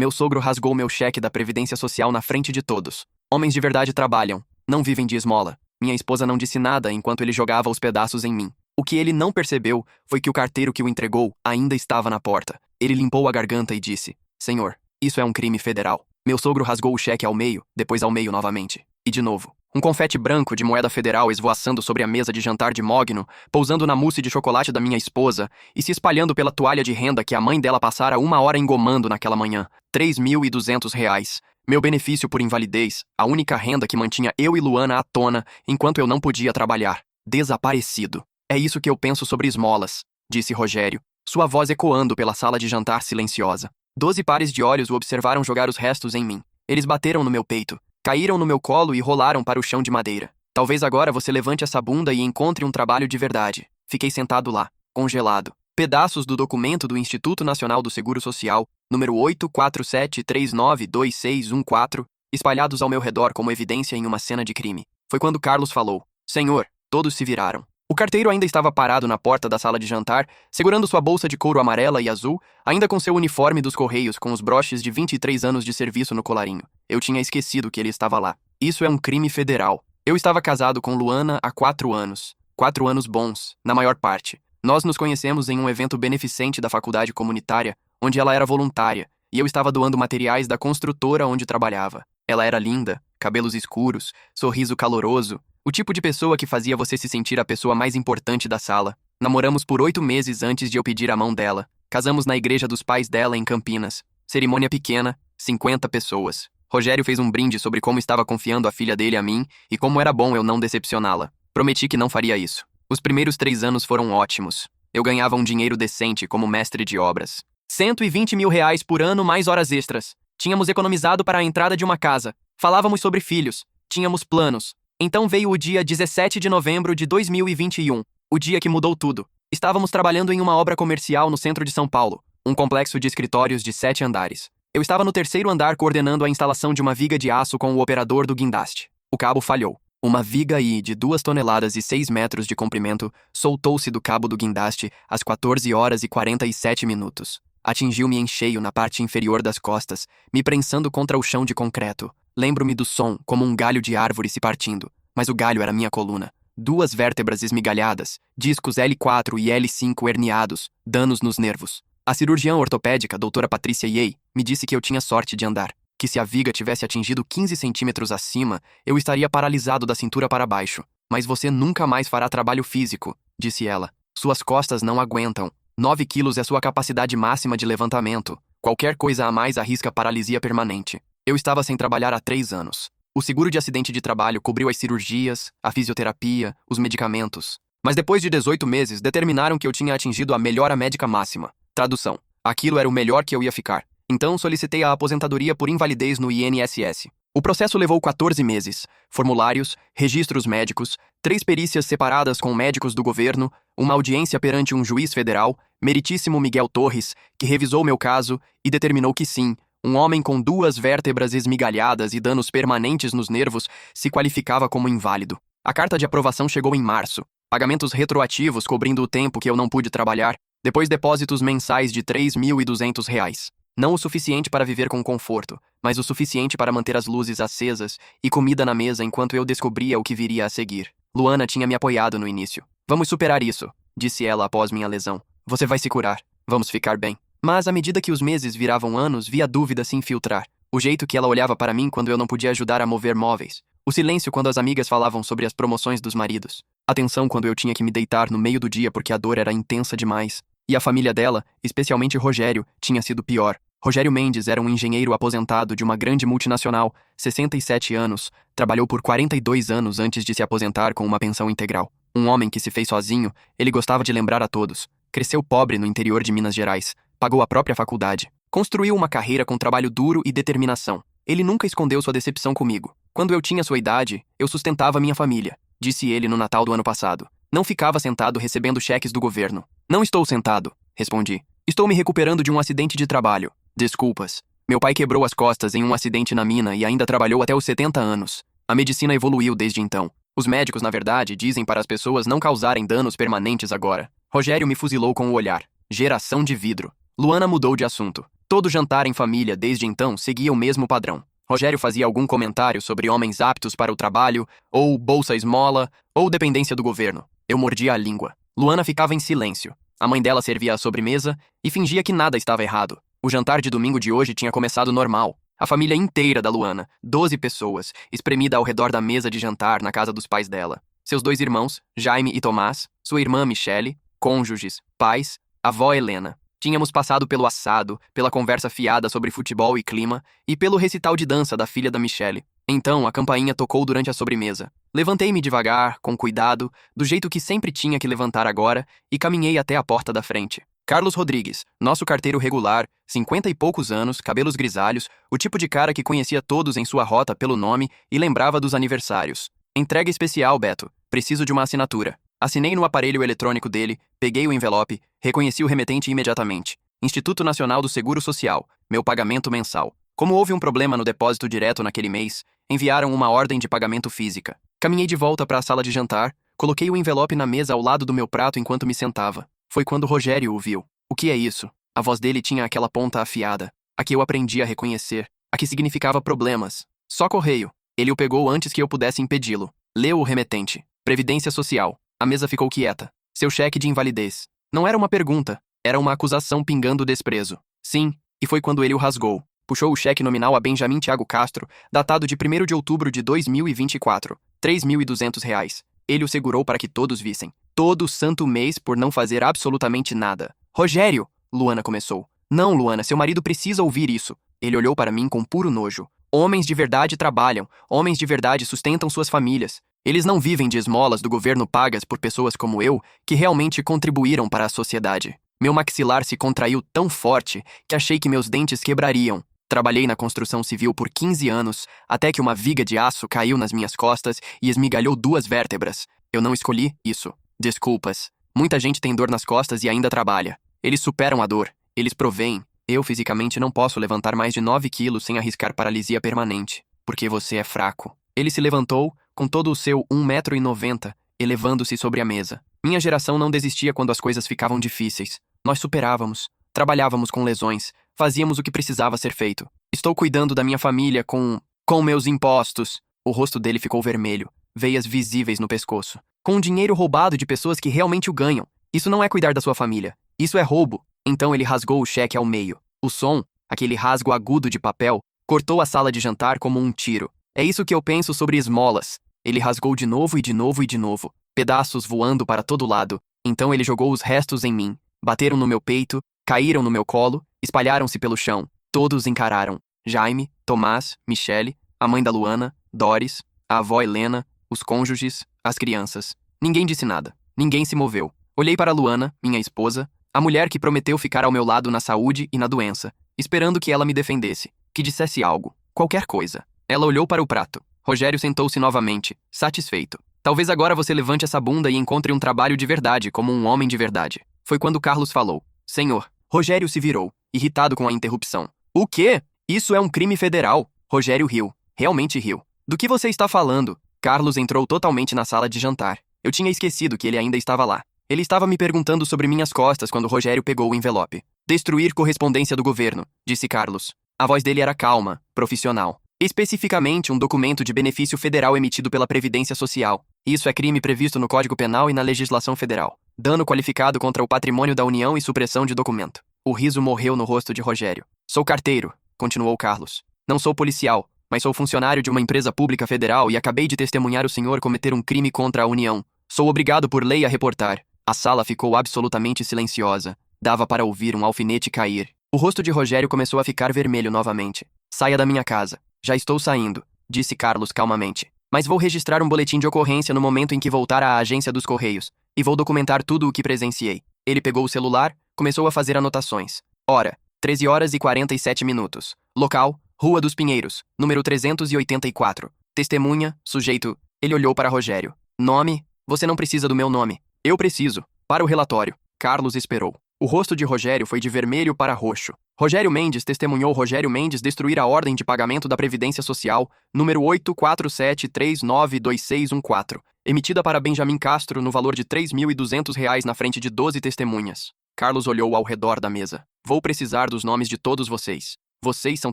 Meu sogro rasgou meu cheque da Previdência Social na frente de todos. Homens de verdade trabalham, não vivem de esmola. Minha esposa não disse nada enquanto ele jogava os pedaços em mim. O que ele não percebeu foi que o carteiro que o entregou ainda estava na porta. Ele limpou a garganta e disse: Senhor, isso é um crime federal. Meu sogro rasgou o cheque ao meio, depois ao meio novamente. E de novo. Um confete branco de moeda federal esvoaçando sobre a mesa de jantar de mogno, pousando na mousse de chocolate da minha esposa e se espalhando pela toalha de renda que a mãe dela passara 1 hora engomando naquela manhã. R$ 3.200. Meu benefício por invalidez, a única renda que mantinha eu e Luana à tona enquanto eu não podia trabalhar. Desaparecido. É isso que eu penso sobre esmolas, disse Rogério, sua voz ecoando pela sala de jantar silenciosa. 12 pares de olhos o observaram jogar os restos em mim. Eles bateram no meu peito, caíram no meu colo e rolaram para o chão de madeira. Talvez agora você levante essa bunda e encontre um trabalho de verdade. Fiquei sentado lá, congelado. Pedaços do documento do Instituto Nacional do Seguro Social, número 847392614, espalhados ao meu redor como evidência em uma cena de crime. Foi quando Carlos falou: Senhor, todos se viraram. O carteiro ainda estava parado na porta da sala de jantar, segurando sua bolsa de couro amarela e azul, ainda com seu uniforme dos Correios com os broches de 23 anos de serviço no colarinho. Eu tinha esquecido que ele estava lá. Isso é um crime federal. Eu estava casado com Luana há 4 anos. 4 anos bons, na maior parte. Nós nos conhecemos em um evento beneficente da faculdade comunitária, onde ela era voluntária, e eu estava doando materiais da construtora onde trabalhava. Ela era linda, cabelos escuros, sorriso caloroso, o tipo de pessoa que fazia você se sentir a pessoa mais importante da sala. Namoramos por 8 meses antes de eu pedir a mão dela. Casamos na igreja dos pais dela em Campinas. Cerimônia pequena, 50 pessoas. Rogério fez um brinde sobre como estava confiando a filha dele a mim e como era bom eu não decepcioná-la. Prometi que não faria isso. Os primeiros 3 anos foram ótimos. Eu ganhava um dinheiro decente como mestre de obras. R$ 120 mil por ano mais horas extras. Tínhamos economizado para a entrada de uma casa. Falávamos sobre filhos. Tínhamos planos. Então veio o dia 17 de novembro de 2021, o dia que mudou tudo. Estávamos trabalhando em uma obra comercial no centro de São Paulo, um complexo de escritórios de 7 andares. Eu estava no 3º andar coordenando a instalação de uma viga de aço com o operador do guindaste. O cabo falhou. Uma viga I de 2 toneladas e 6 metros de comprimento soltou-se do cabo do guindaste às 14h47. Atingiu-me em cheio na parte inferior das costas, me prensando contra o chão de concreto. Lembro-me do som, como um galho de árvore se partindo, mas o galho era minha coluna. 2 vértebras esmigalhadas, discos L4 e L5 herniados, danos nos nervos. A cirurgiã ortopédica, doutora Patrícia Yei, me disse que eu tinha sorte de andar, que se a viga tivesse atingido 15 centímetros acima, eu estaria paralisado da cintura para baixo. Mas você nunca mais fará trabalho físico, disse ela. Suas costas não aguentam. 9 quilos é sua capacidade máxima de levantamento. Qualquer coisa a mais arrisca paralisia permanente. Eu estava sem trabalhar há 3 anos. O seguro de acidente de trabalho cobriu as cirurgias, a fisioterapia, os medicamentos. Mas depois de 18 meses, determinaram que eu tinha atingido a melhora médica máxima. Tradução: aquilo era o melhor que eu ia ficar. Então solicitei a aposentadoria por invalidez no INSS. O processo levou 14 meses. Formulários, registros médicos, 3 perícias separadas com médicos do governo, uma audiência perante um juiz federal, meritíssimo Miguel Torres, que revisou meu caso e determinou que sim, um homem com 2 vértebras esmigalhadas e danos permanentes nos nervos se qualificava como inválido. A carta de aprovação chegou em março. Pagamentos retroativos cobrindo o tempo que eu não pude trabalhar, depois depósitos mensais de R$ 3.200. Não o suficiente para viver com conforto, mas o suficiente para manter as luzes acesas e comida na mesa enquanto eu descobria o que viria a seguir. Luana tinha me apoiado no início. Vamos superar isso, disse ela após minha lesão. Você vai se curar. Vamos ficar bem. Mas à medida que os meses viravam anos, vi a dúvida se infiltrar. O jeito que ela olhava para mim quando eu não podia ajudar a mover móveis. O silêncio quando as amigas falavam sobre as promoções dos maridos. A tensão quando eu tinha que me deitar no meio do dia porque a dor era intensa demais. E a família dela, especialmente Rogério, tinha sido pior. Rogério Mendes era um engenheiro aposentado de uma grande multinacional, 67 anos, trabalhou por 42 anos antes de se aposentar com uma pensão integral. Um homem que se fez sozinho, ele gostava de lembrar a todos. Cresceu pobre no interior de Minas Gerais, pagou a própria faculdade, construiu uma carreira com trabalho duro e determinação. Ele nunca escondeu sua decepção comigo. Quando eu tinha sua idade, eu sustentava minha família, disse ele no Natal do ano passado. Não ficava sentado recebendo cheques do governo. Não estou sentado, respondi. Estou me recuperando de um acidente de trabalho. Desculpas. Meu pai quebrou as costas em um acidente na mina e ainda trabalhou até os 70 anos. A medicina evoluiu desde então. Os médicos, na verdade, dizem para as pessoas não causarem danos permanentes agora. Rogério me fuzilou com o olhar. Geração de vidro. Luana mudou de assunto. Todo jantar em família desde então seguia o mesmo padrão. Rogério fazia algum comentário sobre homens aptos para o trabalho, ou bolsa esmola, ou dependência do governo. Eu mordia a língua. Luana ficava em silêncio. A mãe dela servia a sobremesa e fingia que nada estava errado. O jantar de domingo de hoje tinha começado normal. A família inteira da Luana, 12 pessoas, espremida ao redor da mesa de jantar na casa dos pais dela. Seus 2 irmãos, Jaime e Tomás, sua irmã Michele, cônjuges, pais, avó Helena. Tínhamos passado pelo assado, pela conversa fiada sobre futebol e clima, e pelo recital de dança da filha da Michele. Então, a campainha tocou durante a sobremesa. Levantei-me devagar, com cuidado, do jeito que sempre tinha que levantar agora, e caminhei até a porta da frente. Carlos Rodrigues, nosso carteiro regular, 50 e poucos anos, cabelos grisalhos, o tipo de cara que conhecia todos em sua rota pelo nome e lembrava dos aniversários. Entrega especial, Beto. Preciso de uma assinatura. Assinei no aparelho eletrônico dele, peguei o envelope, reconheci o remetente imediatamente. Instituto Nacional do Seguro Social, meu pagamento mensal. Como houve um problema no depósito direto naquele mês, enviaram uma ordem de pagamento física. Caminhei de volta para a sala de jantar, coloquei o envelope na mesa ao lado do meu prato enquanto me sentava. Foi quando Rogério o viu. O que é isso? A voz dele tinha aquela ponta afiada, a que eu aprendi a reconhecer, a que significava problemas. Só correio. Ele o pegou antes que eu pudesse impedi-lo. Leu o remetente. Previdência Social. A mesa ficou quieta. Seu cheque de invalidez. Não era uma pergunta, era uma acusação pingando desprezo. Sim, e foi quando ele o rasgou. Puxou o cheque nominal a Benjamin Thiago Castro, datado de 1º de outubro de 2024. R$3.200. Ele o segurou para que todos vissem. Todo santo mês por não fazer absolutamente nada. Rogério! Luana começou. Não, Luana, seu marido precisa ouvir isso. Ele olhou para mim com puro nojo. Homens de verdade trabalham. Homens de verdade sustentam suas famílias. Eles não vivem de esmolas do governo pagas por pessoas como eu, que realmente contribuíram para a sociedade. Meu maxilar se contraiu tão forte que achei que meus dentes quebrariam. Trabalhei na construção civil por 15 anos, até que uma viga de aço caiu nas minhas costas e esmigalhou 2 vértebras. Eu não escolhi isso. Desculpas. Muita gente tem dor nas costas e ainda trabalha. Eles superam a dor. Eles provêm. Eu fisicamente não posso levantar mais de 9 quilos sem arriscar paralisia permanente. Porque você é fraco. Ele se levantou, com todo o seu 1,90 m, elevando-se sobre a mesa. Minha geração não desistia quando as coisas ficavam difíceis. Nós superávamos. Trabalhávamos com lesões. Fazíamos o que precisava ser feito. Estou cuidando da minha família com meus impostos. O rosto dele ficou vermelho, veias visíveis no pescoço. Com o dinheiro roubado de pessoas que realmente o ganham. Isso não é cuidar da sua família. Isso é roubo. Então ele rasgou o cheque ao meio. O som, aquele rasgo agudo de papel, cortou a sala de jantar como um tiro. É isso que eu penso sobre esmolas. Ele rasgou de novo e de novo e de novo. Pedaços voando para todo lado. Então ele jogou os restos em mim. Bateram no meu peito, caíram no meu colo, espalharam-se pelo chão. Todos encararam. Jaime, Tomás, Michele, a mãe da Luana, Doris, a avó Helena, os cônjuges, as crianças. Ninguém disse nada. Ninguém se moveu. Olhei para Luana, minha esposa, a mulher que prometeu ficar ao meu lado na saúde e na doença, esperando que ela me defendesse, que dissesse algo, qualquer coisa. Ela olhou para o prato. Rogério sentou-se novamente, satisfeito. Talvez agora você levante essa bunda e encontre um trabalho de verdade, como um homem de verdade. Foi quando Carlos falou. Senhor. Rogério se virou, irritado com a interrupção. O quê? Isso é um crime federal. Rogério riu. Realmente riu. Do que você está falando? Carlos entrou totalmente na sala de jantar. Eu tinha esquecido que ele ainda estava lá. Ele estava me perguntando sobre minhas costas quando Rogério pegou o envelope. Destruir correspondência do governo, disse Carlos. A voz dele era calma, profissional. Especificamente um documento de benefício federal emitido pela Previdência Social. Isso é crime previsto no Código Penal e na legislação federal. Dano qualificado contra o patrimônio da União e supressão de documento. O riso morreu no rosto de Rogério. Sou carteiro, continuou Carlos. Não sou policial, mas sou funcionário de uma empresa pública federal e acabei de testemunhar o senhor cometer um crime contra a União. Sou obrigado por lei a reportar. A sala ficou absolutamente silenciosa. Dava para ouvir um alfinete cair. O rosto de Rogério começou a ficar vermelho novamente. Saia da minha casa. Já estou saindo, disse Carlos calmamente. Mas vou registrar um boletim de ocorrência no momento em que voltar à agência dos Correios. E vou documentar tudo o que presenciei. Ele pegou o celular, começou a fazer anotações. Hora, 13 horas e 47 minutos. Local, Rua dos Pinheiros, número 384. Testemunha, sujeito. Ele olhou para Rogério. Nome? Você não precisa do meu nome. Eu preciso. Para o relatório. Carlos esperou. O rosto de Rogério foi de vermelho para roxo. Rogério Mendes testemunhou Rogério Mendes destruir a ordem de pagamento da Previdência Social, número 847392614, emitida para Benjamin Castro no valor de R$3.200 na frente de 12 testemunhas. Carlos olhou ao redor da mesa. Vou precisar dos nomes de todos vocês. Vocês são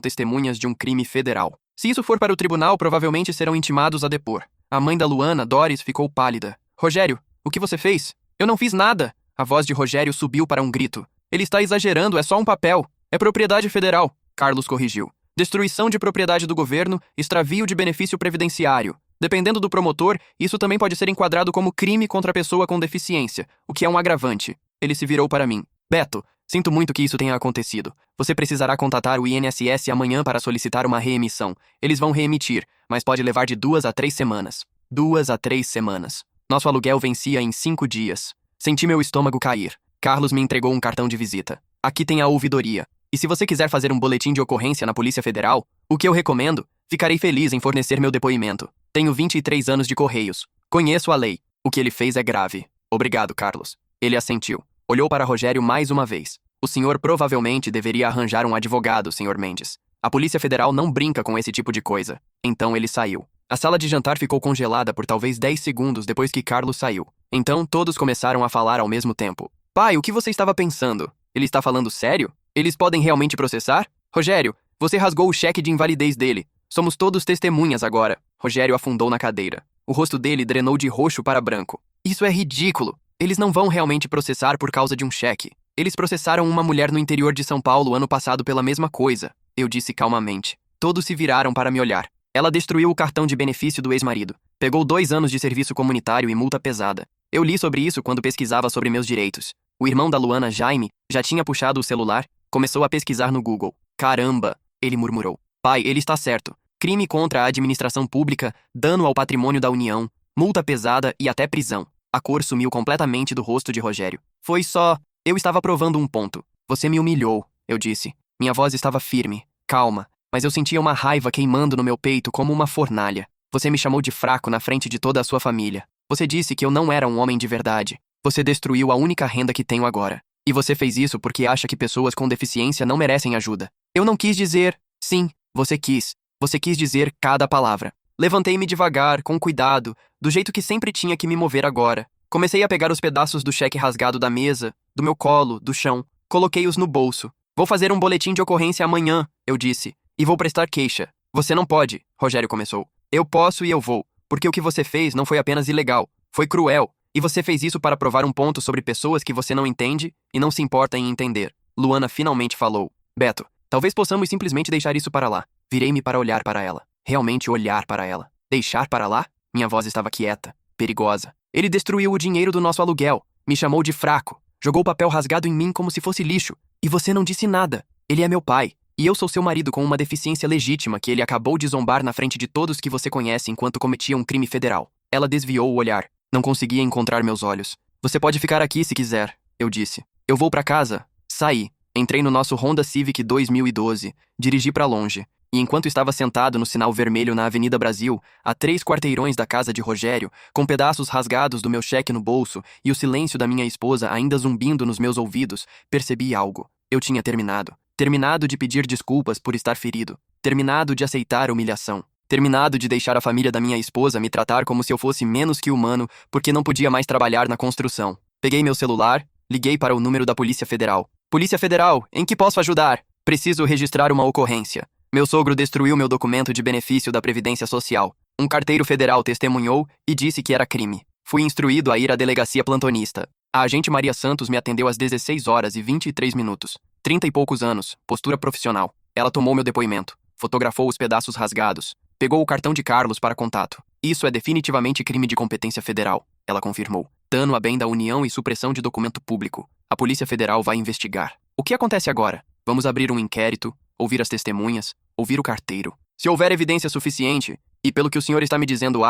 testemunhas de um crime federal. Se isso for para o tribunal, provavelmente serão intimados a depor. A mãe da Luana, Doris, ficou pálida. Rogério, o que você fez? Eu não fiz nada! A voz de Rogério subiu para um grito. Ele está exagerando, é só um papel. É propriedade federal. Carlos corrigiu. Destruição de propriedade do governo, extravio de benefício previdenciário. Dependendo do promotor, isso também pode ser enquadrado como crime contra a pessoa com deficiência, o que é um agravante. Ele se virou para mim. Beto, sinto muito que isso tenha acontecido. Você precisará contatar o INSS amanhã para solicitar uma reemissão. Eles vão reemitir, mas pode levar de 2 a 3 semanas. 2 a 3 semanas. Nosso aluguel vencia em 5 dias. Senti meu estômago cair. Carlos me entregou um cartão de visita. Aqui tem a ouvidoria. E se você quiser fazer um boletim de ocorrência na Polícia Federal, o que eu recomendo, ficarei feliz em fornecer meu depoimento. Tenho 23 anos de Correios. Conheço a lei. O que ele fez é grave. Obrigado, Carlos. Ele assentiu. Olhou para Rogério mais uma vez. O senhor provavelmente deveria arranjar um advogado, Sr. Mendes. A Polícia Federal não brinca com esse tipo de coisa. Então ele saiu. A sala de jantar ficou congelada por talvez 10 segundos depois que Carlos saiu. Então todos começaram a falar ao mesmo tempo. Pai, o que você estava pensando? Ele está falando sério? Eles podem realmente processar? Rogério, você rasgou o cheque de invalidez dele. Somos todos testemunhas agora. Rogério afundou na cadeira. O rosto dele drenou de roxo para branco. Isso é ridículo. Eles não vão realmente processar por causa de um cheque. Eles processaram uma mulher no interior de São Paulo ano passado pela mesma coisa. Eu disse calmamente. Todos se viraram para me olhar. Ela destruiu o cartão de benefício do ex-marido. Pegou 2 anos de serviço comunitário e multa pesada. Eu li sobre isso quando pesquisava sobre meus direitos. O irmão da Luana, Jaime, já tinha puxado o celular, começou a pesquisar no Google. Caramba, ele murmurou. Pai, ele está certo. Crime contra a administração pública, dano ao patrimônio da União, multa pesada e até prisão. A cor sumiu completamente do rosto de Rogério. Foi só... Eu estava provando um ponto. Você me humilhou, eu disse. Minha voz estava firme, calma, mas eu sentia uma raiva queimando no meu peito como uma fornalha. Você me chamou de fraco na frente de toda a sua família. Você disse que eu não era um homem de verdade. Você destruiu a única renda que tenho agora. E você fez isso porque acha que pessoas com deficiência não merecem ajuda. Eu não quis dizer... Sim, você quis. Você quis dizer cada palavra. Levantei-me devagar, com cuidado, do jeito que sempre tinha que me mover agora. Comecei a pegar os pedaços do cheque rasgado da mesa, do meu colo, do chão. Coloquei-os no bolso. Vou fazer um boletim de ocorrência amanhã, eu disse. E vou prestar queixa. Você não pode, Rogério começou. Eu posso e eu vou. Porque o que você fez não foi apenas ilegal. Foi cruel. E você fez isso para provar um ponto sobre pessoas que você não entende e não se importa em entender. Luana finalmente falou. Beto, talvez possamos simplesmente deixar isso para lá. Virei-me para olhar para ela. Realmente olhar para ela. Deixar para lá? Minha voz estava quieta, perigosa. Ele destruiu o dinheiro do nosso aluguel. Me chamou de fraco. Jogou papel rasgado em mim como se fosse lixo. E você não disse nada. Ele é meu pai. E eu sou seu marido com uma deficiência legítima que ele acabou de zombar na frente de todos que você conhece enquanto cometia um crime federal. Ela desviou o olhar. Não conseguia encontrar meus olhos. Você pode ficar aqui se quiser, eu disse. Eu vou para casa. Saí. Entrei no nosso Honda Civic 2012. Dirigi para longe. E enquanto estava sentado no sinal vermelho na Avenida Brasil, a 3 quarteirões da casa de Rogério, com pedaços rasgados do meu cheque no bolso e o silêncio da minha esposa ainda zumbindo nos meus ouvidos, percebi algo. Eu tinha terminado. Terminado de pedir desculpas por estar ferido. Terminado de aceitar a humilhação. Terminado de deixar a família da minha esposa me tratar como se eu fosse menos que humano porque não podia mais trabalhar na construção. Peguei meu celular, liguei para o número da Polícia Federal. Polícia Federal, em que posso ajudar? Preciso registrar uma ocorrência. Meu sogro destruiu meu documento de benefício da Previdência Social. Um carteiro federal testemunhou e disse que era crime. Fui instruído a ir à delegacia plantonista. A agente Maria Santos me atendeu às 16 horas e 23 minutos. 30 e poucos anos, postura profissional. Ela tomou meu depoimento, fotografou os pedaços rasgados, pegou o cartão de Carlos para contato. Isso é definitivamente crime de competência federal, ela confirmou. Dano a bem da União e supressão de documento público. A Polícia Federal vai investigar. O que acontece agora? Vamos abrir um inquérito, ouvir as testemunhas, ouvir o carteiro. Se houver evidência suficiente, e pelo que o senhor está me dizendo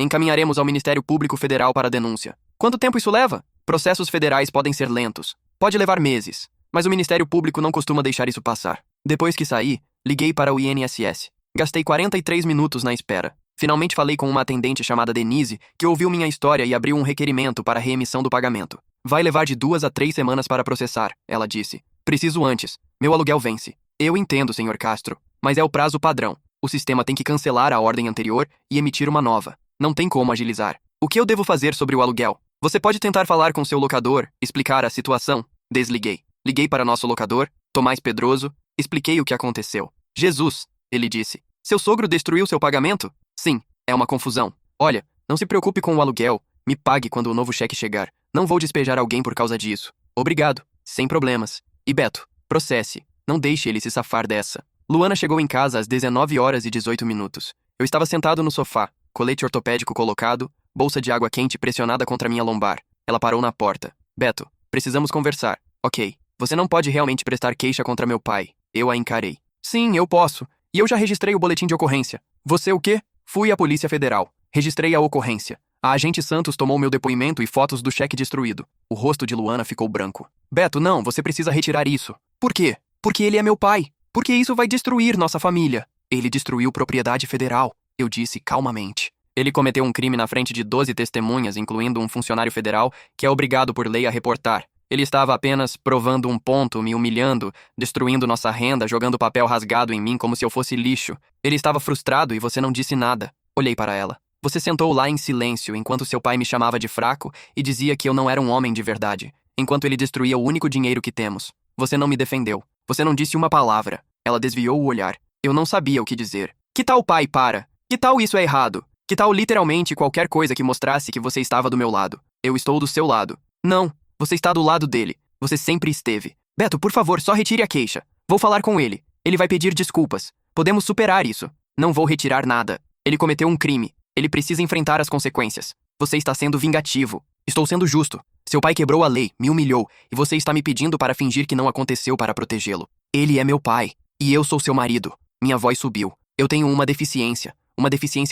encaminharemos ao Ministério Público Federal para a denúncia. Quanto tempo isso leva? Processos federais podem ser lentos. Pode levar meses. Mas o Ministério Público não costuma deixar isso passar. Depois que saí, liguei para o INSS. Gastei 43 minutos na espera. Finalmente falei com uma atendente chamada Denise, que ouviu minha história e abriu um requerimento para a reemissão do pagamento. Vai levar de 2 a 3 semanas para processar, ela disse. Preciso antes. Meu aluguel vence. Eu entendo, Sr. Castro, mas é o prazo padrão. O sistema tem que cancelar a ordem anterior e emitir uma nova. Não tem como agilizar. O que eu devo fazer sobre o aluguel? Você pode tentar falar com seu locador, explicar a situação. Desliguei. Liguei para nosso locador, Tomás Pedroso, expliquei o que aconteceu. Jesus, ele disse. Seu sogro destruiu seu pagamento? Sim, é uma confusão. Olha, não se preocupe com o aluguel. Me pague quando o novo cheque chegar. Não vou despejar alguém por causa disso. Obrigado. Sem problemas. E Beto, processe. Não deixe ele se safar dessa. Luana chegou em casa às 19h18. Eu estava sentado no sofá, colete ortopédico colocado, bolsa de água quente pressionada contra minha lombar. Ela parou na porta. Beto, precisamos conversar. Ok. Você não pode realmente prestar queixa contra meu pai. Eu a encarei. Sim, eu posso. E eu já registrei o boletim de ocorrência. Você o quê? Fui à Polícia Federal. Registrei a ocorrência. A agente Santos tomou meu depoimento e fotos do cheque destruído. O rosto de Luana ficou branco. Beto, não, você precisa retirar isso. Por quê? Porque ele é meu pai. Porque isso vai destruir nossa família. Ele destruiu propriedade federal. Eu disse calmamente. Ele cometeu um crime na frente de 12 testemunhas, incluindo um funcionário federal, que é obrigado por lei a reportar. Ele estava apenas provando um ponto, me humilhando, destruindo nossa renda, jogando papel rasgado em mim como se eu fosse lixo. Ele estava frustrado e você não disse nada. Olhei para ela. Você sentou lá em silêncio enquanto seu pai me chamava de fraco e dizia que eu não era um homem de verdade, enquanto ele destruía o único dinheiro que temos. Você não me defendeu. Você não disse uma palavra. Ela desviou o olhar. Eu não sabia o que dizer. Que tal, pai, para? Que tal isso é errado? Que tal literalmente qualquer coisa que mostrasse que você estava do meu lado? Eu estou do seu lado. Não. Você está do lado dele. Você sempre esteve. Beto, por favor, só retire a queixa. Vou falar com ele. Ele vai pedir desculpas. Podemos superar isso. Não vou retirar nada. Ele cometeu um crime. Ele precisa enfrentar as consequências. Você está sendo vingativo. Estou sendo justo. Seu pai quebrou a lei, me humilhou, e você está me pedindo para fingir que não aconteceu para protegê-lo. Ele é meu pai. E eu sou seu marido. Minha voz subiu. Eu tenho uma deficiência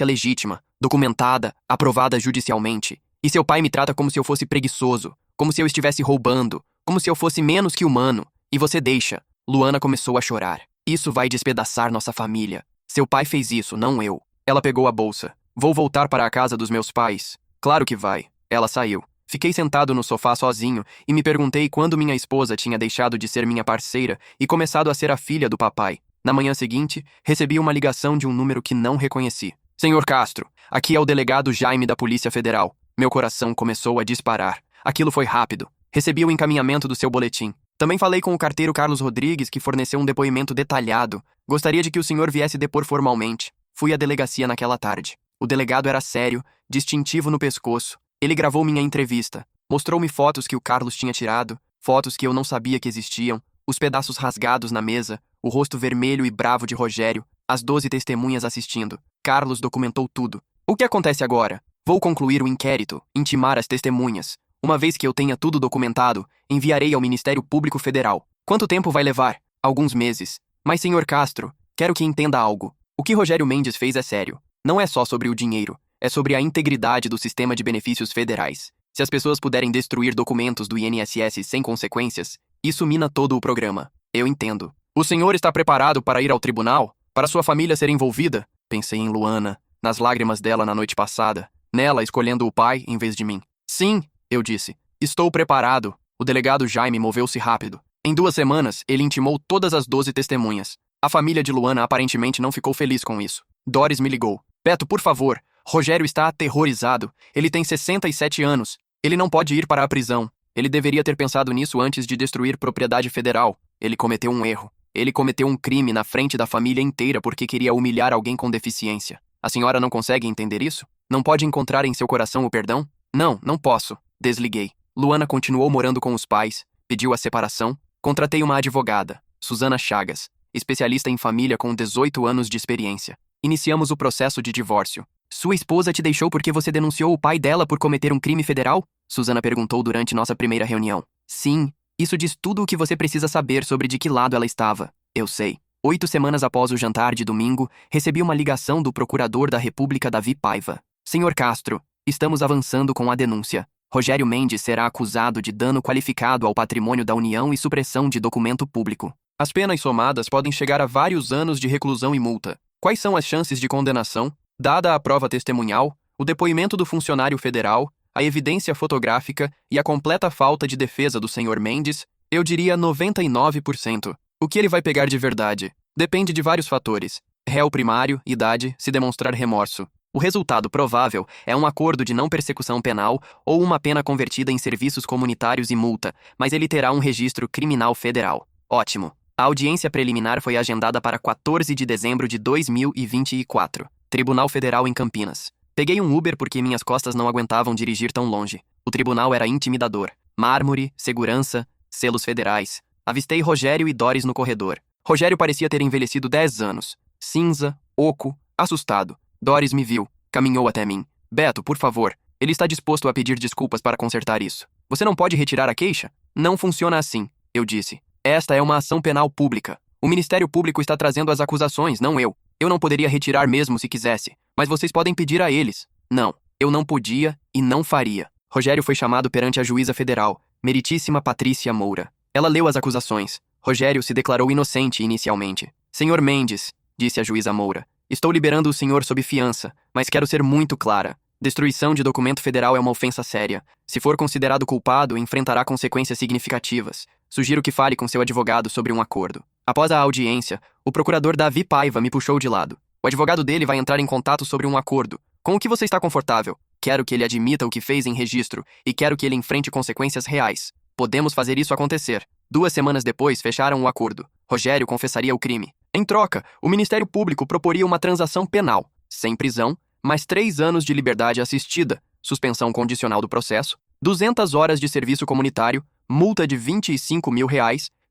legítima, documentada, aprovada judicialmente. E seu pai me trata como se eu fosse preguiçoso, como se eu estivesse roubando, como se eu fosse menos que humano. E você deixa. Luana começou a chorar. Isso vai despedaçar nossa família. Seu pai fez isso, não eu. Ela pegou a bolsa. Vou voltar para a casa dos meus pais. Claro que vai. Ela saiu. Fiquei sentado no sofá sozinho e me perguntei quando minha esposa tinha deixado de ser minha parceira e começado a ser a filha do papai. Na manhã seguinte, recebi uma ligação de um número que não reconheci. Senhor Castro, aqui é o delegado Jaime da Polícia Federal. Meu coração começou a disparar. Aquilo foi rápido. Recebi o encaminhamento do seu boletim. Também falei com o carteiro Carlos Rodrigues, que forneceu um depoimento detalhado. Gostaria de que o senhor viesse depor formalmente. Fui à delegacia naquela tarde. O delegado era sério, distintivo no pescoço. Ele gravou minha entrevista. Mostrou-me fotos que o Carlos tinha tirado, fotos que eu não sabia que existiam, os pedaços rasgados na mesa, o rosto vermelho e bravo de Rogério, as 12 testemunhas assistindo. Carlos documentou tudo. O que acontece agora? Vou concluir o inquérito, intimar as testemunhas. Uma vez que eu tenha tudo documentado, enviarei ao Ministério Público Federal. Quanto tempo vai levar? Alguns meses. Mas, senhor Castro, quero que entenda algo. O que Rogério Mendes fez é sério. Não é só sobre o dinheiro. É sobre a integridade do sistema de benefícios federais. Se as pessoas puderem destruir documentos do INSS sem consequências, isso mina todo o programa. Eu entendo. O senhor está preparado para ir ao tribunal? Para sua família ser envolvida? Pensei em Luana, nas lágrimas dela na noite passada, nela escolhendo o pai em vez de mim. Sim, eu disse. Estou preparado. O delegado Jaime moveu-se rápido. Em 2 semanas, ele intimou todas as 12 testemunhas. A família de Luana aparentemente não ficou feliz com isso. Doris me ligou. Beto, por favor. Rogério está aterrorizado. Ele tem 67 anos. Ele não pode ir para a prisão. Ele deveria ter pensado nisso antes de destruir propriedade federal. Ele cometeu um erro. Ele cometeu um crime na frente da família inteira porque queria humilhar alguém com deficiência. A senhora não consegue entender isso? Não pode encontrar em seu coração o perdão? Não, não posso. Desliguei. Luana continuou morando com os pais, pediu a separação. Contratei uma advogada, Susana Chagas, especialista em família com 18 anos de experiência. Iniciamos o processo de divórcio. Sua esposa te deixou porque você denunciou o pai dela por cometer um crime federal? Susana perguntou durante nossa primeira reunião. Sim, isso diz tudo o que você precisa saber sobre de que lado ela estava. Eu sei. 8 semanas após o jantar de domingo, recebi uma ligação do procurador da República Davi Paiva. Senhor Castro, estamos avançando com a denúncia. Rogério Mendes será acusado de dano qualificado ao patrimônio da União e supressão de documento público. As penas somadas podem chegar a vários anos de reclusão e multa. Quais são as chances de condenação? Dada a prova testemunhal, o depoimento do funcionário federal, a evidência fotográfica e a completa falta de defesa do senhor Mendes, eu diria 99%. O que ele vai pegar de verdade? Depende de vários fatores. Réu primário, idade, se demonstrar remorso. O resultado provável é um acordo de não persecução penal ou uma pena convertida em serviços comunitários e multa, mas ele terá um registro criminal federal. Ótimo. A audiência preliminar foi agendada para 14 de dezembro de 2024. Tribunal Federal em Campinas. Peguei um Uber porque minhas costas não aguentavam dirigir tão longe. O tribunal era intimidador. Mármore, segurança, selos federais. Avistei Rogério e Doris no corredor. Rogério parecia ter envelhecido 10 anos. Cinza, oco, assustado. Doris me viu, caminhou até mim. Beto, por favor, ele está disposto a pedir desculpas para consertar isso. Você não pode retirar a queixa? Não funciona assim, eu disse. Esta é uma ação penal pública. O Ministério Público está trazendo as acusações, não eu. Eu não poderia retirar mesmo se quisesse, mas vocês podem pedir a eles. Não, eu não podia e não faria. Rogério foi chamado perante a juíza federal, Meritíssima Patrícia Moura. Ela leu as acusações. Rogério se declarou inocente inicialmente. Senhor Mendes, disse a juíza Moura, estou liberando o senhor sob fiança, mas quero ser muito clara. Destruição de documento federal é uma ofensa séria. Se for considerado culpado, enfrentará consequências significativas. Sugiro que fale com seu advogado sobre um acordo. Após a audiência, o procurador Davi Paiva me puxou de lado. O advogado dele vai entrar em contato sobre um acordo. Com o que você está confortável? Quero que ele admita o que fez em registro e quero que ele enfrente consequências reais. Podemos fazer isso acontecer. 2 semanas depois, fecharam o acordo. Rogério confessaria o crime. Em troca, o Ministério Público proporia uma transação penal, sem prisão, mais 3 anos de liberdade assistida, suspensão condicional do processo, 200 horas de serviço comunitário, multa de R$25 mil,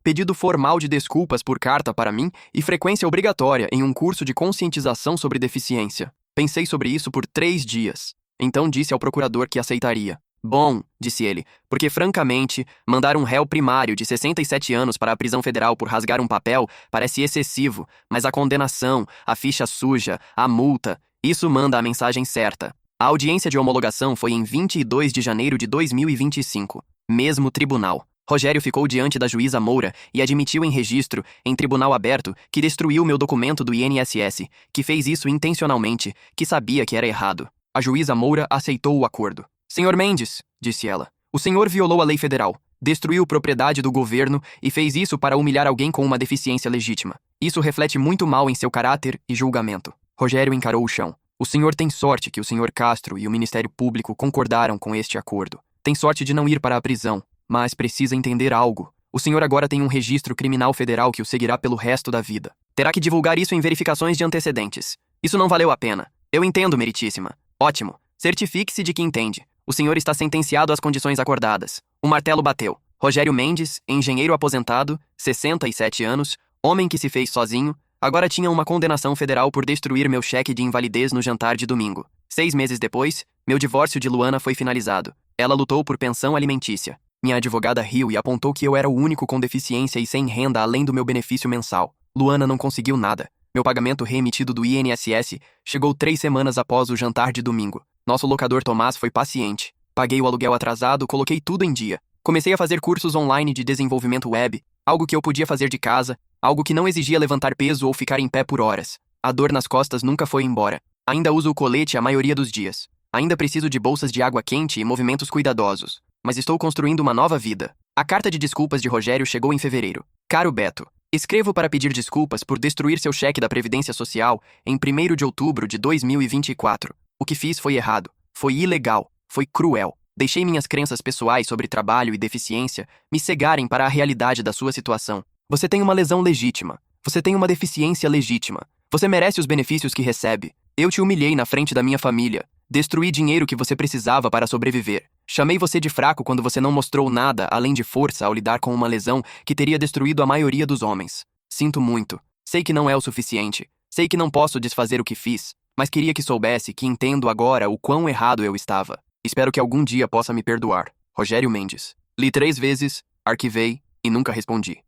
pedido formal de desculpas por carta para mim e frequência obrigatória em um curso de conscientização sobre deficiência. Pensei sobre isso por 3 dias. Então disse ao procurador que aceitaria. Bom, disse ele, porque francamente, mandar um réu primário de 67 anos para a prisão federal por rasgar um papel parece excessivo, mas a condenação, a ficha suja, a multa, isso manda a mensagem certa. A audiência de homologação foi em 22 de janeiro de 2025. Mesmo tribunal. Rogério ficou diante da juíza Moura e admitiu em registro, em tribunal aberto, que destruiu meu documento do INSS, que fez isso intencionalmente, que sabia que era errado. A juíza Moura aceitou o acordo. Senhor Mendes, disse ela, o senhor violou a lei federal, destruiu propriedade do governo e fez isso para humilhar alguém com uma deficiência legítima. Isso reflete muito mal em seu caráter e julgamento. Rogério encarou o chão. O senhor tem sorte que o senhor Castro e o Ministério Público concordaram com este acordo. Tem sorte de não ir para a prisão, mas precisa entender algo. O senhor agora tem um registro criminal federal que o seguirá pelo resto da vida. Terá que divulgar isso em verificações de antecedentes. Isso não valeu a pena. Eu entendo, meritíssima. Ótimo. Certifique-se de que entende. O senhor está sentenciado às condições acordadas. O martelo bateu. Rogério Mendes, engenheiro aposentado, 67 anos, homem que se fez sozinho, agora tinha uma condenação federal por destruir meu cheque de invalidez no jantar de domingo. 6 meses depois, meu divórcio de Luana foi finalizado. Ela lutou por pensão alimentícia. Minha advogada riu e apontou que eu era o único com deficiência e sem renda além do meu benefício mensal. Luana não conseguiu nada. Meu pagamento reemitido do INSS chegou 3 semanas após o jantar de domingo. Nosso locador Tomás foi paciente. Paguei o aluguel atrasado, coloquei tudo em dia. Comecei a fazer cursos online de desenvolvimento web, algo que eu podia fazer de casa, algo que não exigia levantar peso ou ficar em pé por horas. A dor nas costas nunca foi embora. Ainda uso o colete a maioria dos dias. Ainda preciso de bolsas de água quente e movimentos cuidadosos. Mas estou construindo uma nova vida. A carta de desculpas de Rogério chegou em fevereiro. Caro Beto, escrevo para pedir desculpas por destruir seu cheque da Previdência Social em 1º de outubro de 2024. O que fiz foi errado. Foi ilegal. Foi cruel. Deixei minhas crenças pessoais sobre trabalho e deficiência me cegarem para a realidade da sua situação. Você tem uma lesão legítima. Você tem uma deficiência legítima. Você merece os benefícios que recebe. Eu te humilhei na frente da minha família. Destruí dinheiro que você precisava para sobreviver. Chamei você de fraco quando você não mostrou nada além de força ao lidar com uma lesão que teria destruído a maioria dos homens. Sinto muito. Sei que não é o suficiente. Sei que não posso desfazer o que fiz, mas queria que soubesse que entendo agora o quão errado eu estava. Espero que algum dia possa me perdoar. Rogério Mendes. Li 3 vezes, arquivei e nunca respondi.